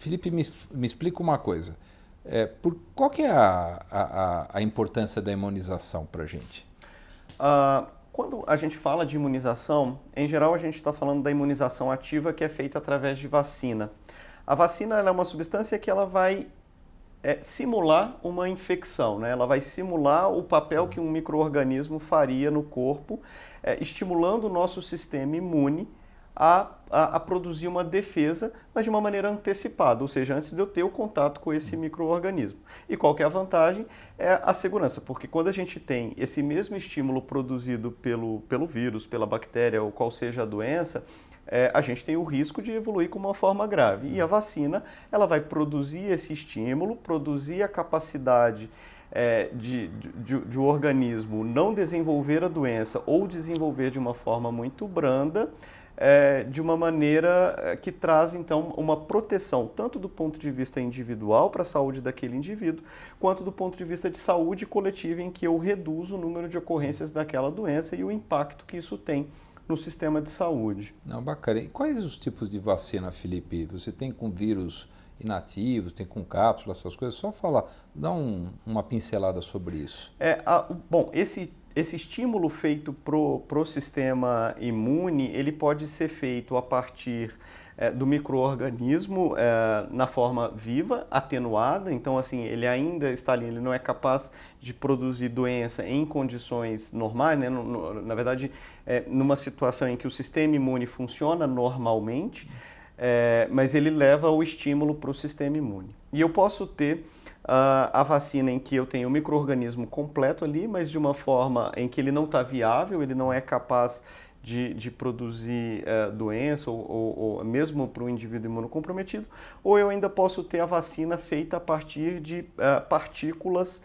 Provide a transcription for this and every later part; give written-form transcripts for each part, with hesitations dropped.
Felipe, me explica uma coisa. Qual que é a importância da imunização para a gente? Quando a gente fala de imunização, em geral a gente está falando da imunização ativa que é feita através de vacina. A vacina ela é uma substância que ela vai simular uma infecção, né? Ela vai simular o papel que um micro-organismo faria no corpo, estimulando o nosso sistema imune a produzir uma defesa, mas de uma maneira antecipada, ou seja, antes de eu ter o contato com esse micro-organismo. E qual que é a vantagem? É a segurança, porque quando a gente tem esse mesmo estímulo produzido pelo vírus, pela bactéria ou qual seja a doença, a gente tem o risco de evoluir com uma forma grave. E a vacina, ela vai produzir esse estímulo, produzir a capacidade de o organismo não desenvolver a doença ou desenvolver de uma forma muito branda, de uma maneira que traz, então, uma proteção, tanto do ponto de vista individual para a saúde daquele indivíduo, quanto do ponto de vista de saúde coletiva, em que eu reduzo o número de ocorrências daquela doença e o impacto que isso tem no sistema de saúde. Não, bacana. E quais os tipos de vacina, Felipe? Você tem com vírus inativos, tem com cápsula, essas coisas? Só dá uma pincelada sobre isso. Bom, esse estímulo feito pro sistema imune, ele pode ser feito a partir do micro-organismo na forma viva, atenuada, então assim, ele ainda está ali, ele não é capaz de produzir doença em condições normais, né? Na verdade, numa situação em que o sistema imune funciona normalmente, mas ele leva o estímulo para o sistema imune. E eu posso ter a vacina em que eu tenho o micro-organismo completo ali, mas de uma forma em que ele não está viável, ele não é capaz de produzir doença ou mesmo para um indivíduo imunocomprometido, ou eu ainda posso ter a vacina feita a partir de partículas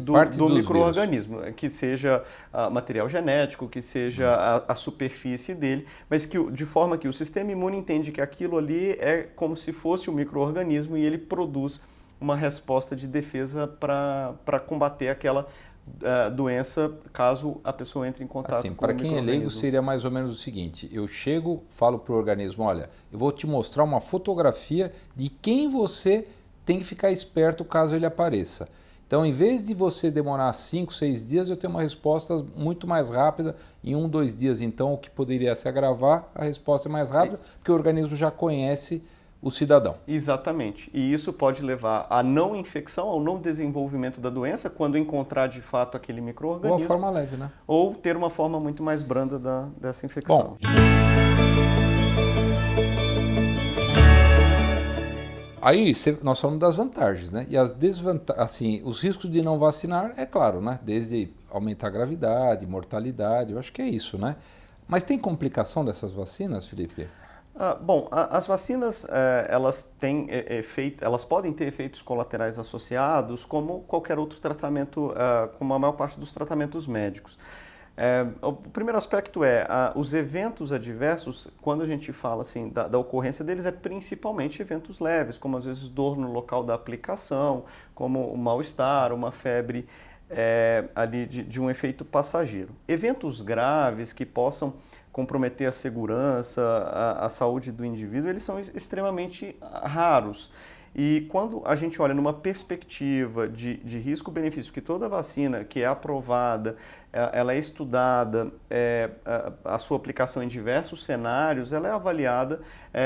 do micro-organismo, que seja material genético, que seja a superfície dele, mas de forma que o sistema imune entende que aquilo ali é como se fosse um micro-organismo e ele produz uma resposta de defesa para combater aquela doença caso a pessoa entre em contato assim, com o para quem é micro-organismo. leigo seria mais ou menos o seguinte: eu chego, falo para o organismo, olha, eu vou te mostrar uma fotografia de quem você tem que ficar esperto caso ele apareça. Então, em vez de você demorar 5, 6 dias, eu tenho uma resposta muito mais rápida, em 1, 2 dias. Então, o que poderia se agravar, a resposta é mais rápida, porque o organismo já conhece o cidadão. Exatamente. E isso pode levar à não infecção, ao não desenvolvimento da doença, quando encontrar de fato aquele micro-organismo. Ou a forma leve, né? Ou ter uma forma muito mais branda dessa infecção. Bom, aí nós falamos das vantagens, né? E as desvantagens, assim, os riscos de não vacinar, é claro, né? Desde aumentar a gravidade, mortalidade, eu acho que é isso, né? Mas tem complicação dessas vacinas, Felipe? Bom, as vacinas elas têm elas podem ter efeitos colaterais associados, como qualquer outro tratamento, como a maior parte dos tratamentos médicos. O primeiro aspecto os eventos adversos, quando a gente fala assim da ocorrência deles, é principalmente eventos leves, como às vezes dor no local da aplicação, como um mal-estar, uma febre ali de um efeito passageiro. Eventos graves que possam comprometer a segurança, a saúde do indivíduo, eles são extremamente raros. E quando a gente olha numa perspectiva de risco-benefício, que toda vacina que é aprovada, ela é estudada, a sua aplicação em diversos cenários, ela é avaliada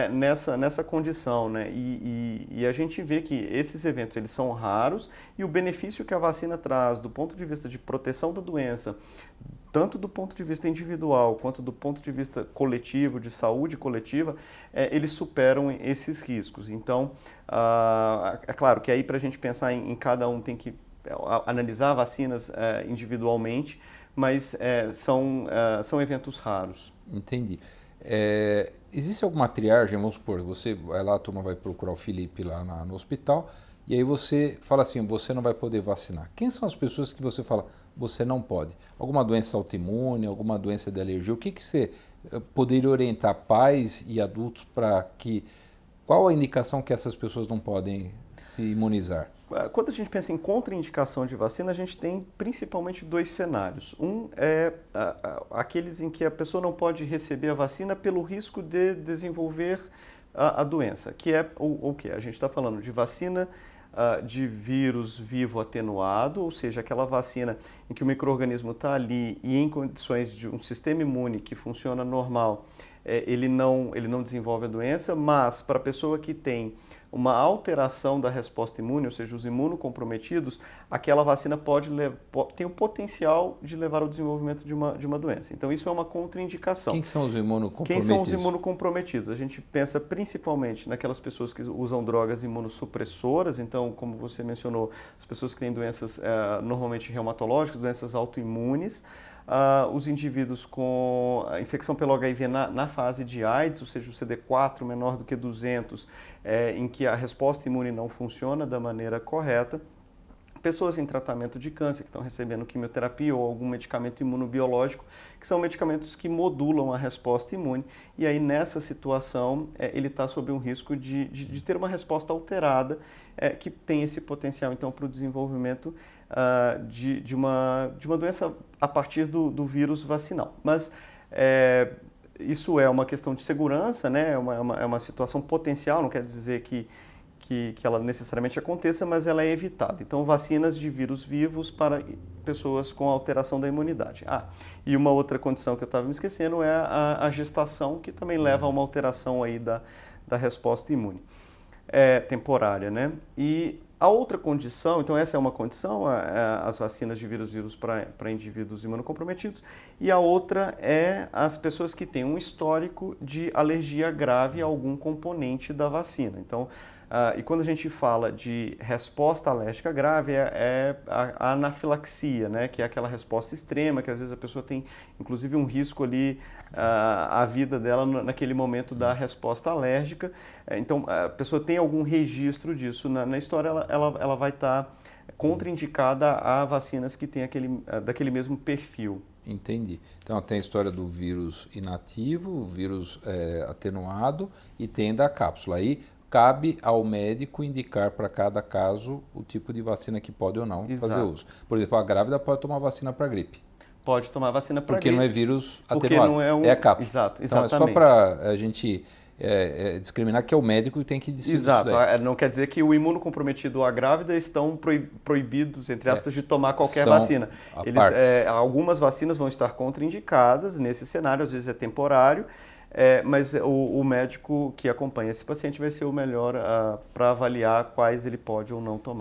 nessa condição, né? E a gente vê que esses eventos eles são raros e o benefício que a vacina traz do ponto de vista de proteção da doença, tanto do ponto de vista individual quanto do ponto de vista coletivo, de saúde coletiva, eles superam esses riscos. Então, é claro que aí para a gente pensar em cada um tem que analisar vacinas individualmente, mas são eventos raros. Entendi. Existe alguma triagem, vamos supor, você vai lá, a turma vai procurar o Felipe lá no hospital, e aí você fala assim, você não vai poder vacinar. Quem são as pessoas que você fala, você não pode? Alguma doença autoimune, alguma doença de alergia? O que você poderia orientar pais e adultos para que... Qual a indicação que essas pessoas não podem se imunizar? Quando a gente pensa em contraindicação de vacina, a gente tem principalmente dois cenários. Um é aqueles em que a pessoa não pode receber a vacina pelo risco de desenvolver a doença, que é o quê? A gente está falando de vacina de vírus vivo atenuado, ou seja, aquela vacina em que o micro-organismo está ali e em condições de um sistema imune que funciona normal, ele não desenvolve a doença, mas para a pessoa que tem uma alteração da resposta imune, ou seja, os imunocomprometidos, aquela vacina tem o potencial de levar ao desenvolvimento de uma doença. Então, isso é uma contraindicação. Quem são os imunocomprometidos? Quem são os imunocomprometidos? A gente pensa principalmente naquelas pessoas que usam drogas imunossupressoras, então, como você mencionou, as pessoas que têm doenças normalmente reumatológicas, doenças autoimunes, os indivíduos com infecção pelo HIV na fase de AIDS, ou seja, o CD4 menor do que 200, em que a resposta imune não funciona da maneira correta, pessoas em tratamento de câncer que estão recebendo quimioterapia ou algum medicamento imunobiológico, que são medicamentos que modulam a resposta imune, e aí nessa situação ele está sob um risco de ter uma resposta alterada, que tem esse potencial então para o desenvolvimento de uma doença a partir do vírus vacinal. Mas isso é uma questão de segurança, né? É uma situação potencial, não quer dizer que ela necessariamente aconteça, mas ela é evitada. Então, vacinas de vírus vivos para pessoas com alteração da imunidade. E uma outra condição que eu estava me esquecendo é a gestação, que também leva a uma alteração aí da resposta imune temporária, né? E a outra condição, então essa é uma condição, as vacinas de vírus vivos para indivíduos imunocomprometidos, e a outra é as pessoas que têm um histórico de alergia grave a algum componente da vacina. Então, e quando a gente fala de resposta alérgica grave, é a anafilaxia, né? Que é aquela resposta extrema, que às vezes a pessoa tem, inclusive, um risco ali, a vida dela naquele momento da resposta alérgica. Então, a pessoa tem algum registro disso na história, ela vai estar contraindicada a vacinas que têm daquele mesmo perfil. Entendi. Então, tem a história do vírus inativo, o vírus atenuado e tem da cápsula. Aí, cabe ao médico indicar para cada caso o tipo de vacina que pode ou não fazer uso. Por exemplo, a grávida pode tomar vacina para gripe. Pode tomar vacina para gripe. Porque não é vírus atenuado, porque não é a cápsula. Exato, então é só para a gente discriminar que é o médico que tem que decidir isso daí. Não quer dizer que o imunocomprometido ou a grávida estão proibidos, entre aspas, de tomar qualquer vacina. Algumas vacinas vão estar contraindicadas nesse cenário, às vezes é temporário, mas o médico que acompanha esse paciente vai ser o melhor para avaliar quais ele pode ou não tomar.